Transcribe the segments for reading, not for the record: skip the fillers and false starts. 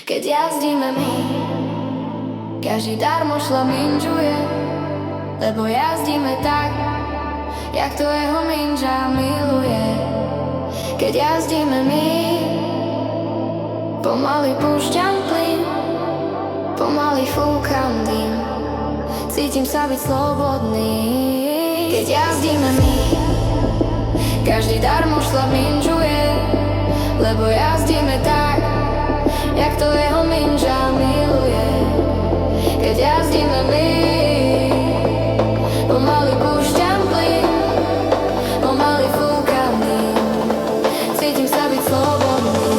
Keď jazdíme my, každý darmo šlaminžuje, lebo jazdíme tak, jak to jeho minža miluje. Keď jazdíme my, pomaly púšťam plyn, pomaly fúkam dym, cítim sa byť slobodný. Keď jazdíme my, každý darmo šlaminžuje, lebo jazdíme tak, jak to jeho minža miluje. Keď jazdíme my, pomaly púšťam plyn, pomaly fúkam dym, cítim sa byť slobodný.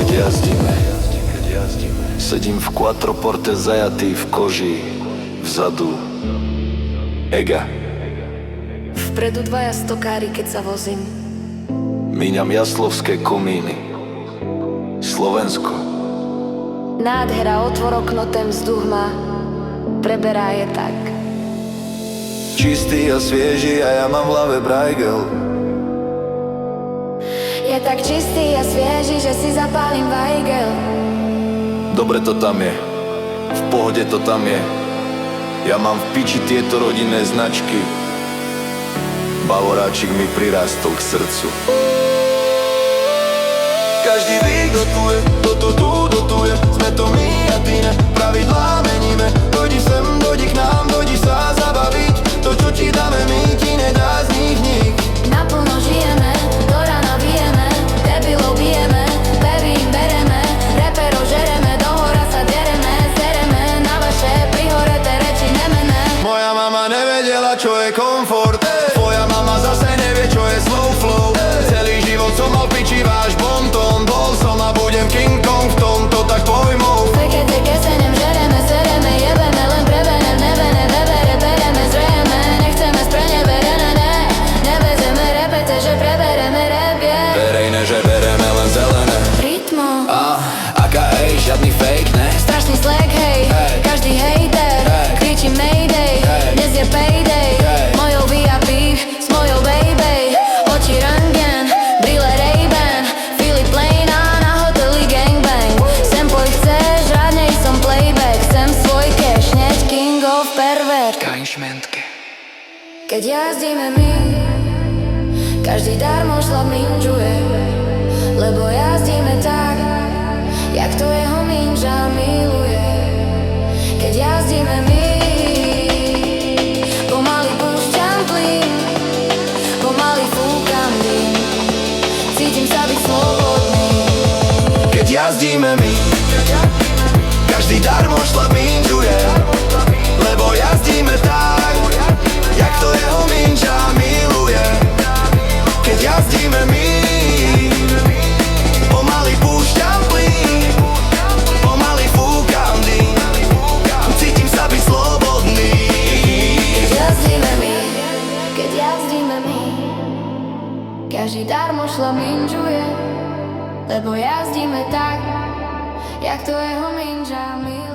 Keď jazdíme, sedím v quattroporte zajatý v koži, vzadu Ega. Vpredu dvaja stokári, keď sa vozím. Míňam jaslovské komíny, Slovensko. Nádhera, otvor okno, ten vzduch ma preberá, je tak. Čistý a svieži a ja mám v hlave brajgel. Je tak čistý a svieži, že si zapálim vajgel. Dobre to tam je, v pohode to tam je. Ja mám v piči tieto rodinné značky. Bavoráčik mi prirástol k srdcu. Každý vík dotuje, toto tu dotuje. Sme to my a ty ne, pravidlá meníme. Dojdi sem, dojdi k nám, dojdi sa zabaviť. To, čo ti dáme, my ti nedá z nich nik. Naplno žijeme, do rána bijeme, debilov bijeme, pevy im bereme, reperov žereme, do hora sa dereme, sereme na vaše prihoreté reči nemené. Moja mama nevedela, čo je komfort. Tvoja mama zase nevie, čo je slow flow. Celý život som mal piči váš bonton. Bol som a budem King Kong v tomto tak pojmov. Fekete, kesenem, žereme, sereme, jebeme, len prebenem, nebene, vebere, bereme, zrejeme, nechceme spreneverené, ne, nevezeme, repete, že prebereme, rebie. Verejné, že bereme len zelené. Rytmo, AKA, žiadny fake, ne? strašný slack, hej, každý hejter, kričí mayday, dnes je payday, mojou VIP, s mojou baby, oči röntgen, brýle Ray-Ban, Philip Lane a na hoteli gangbang. Sem poj chceš, rád nej som playback, sem svoj cash, hneď king of pervert. Keď jazdíme my, každý darmo šlaminžuje, lebo jazdíme tak, jak to jeho minža miluje. Keď jazdíme my, pomaly púšťam plyn, pomaly fúkam dym, cítim sa byť slobodný. Keď jazdíme my, každý darmo šlaminžuje, lebo jazdíme tak, jak to jeho minža miluje. Keď jazdíme my, pomaly púšťam plyn, pomaly fúkam dym, cítim sa byť slobodný. Keď jazdíme my, keď jazdíme my, každý darmo šlaminžuje, lebo jazdíme tak, jak to jeho minža miluje.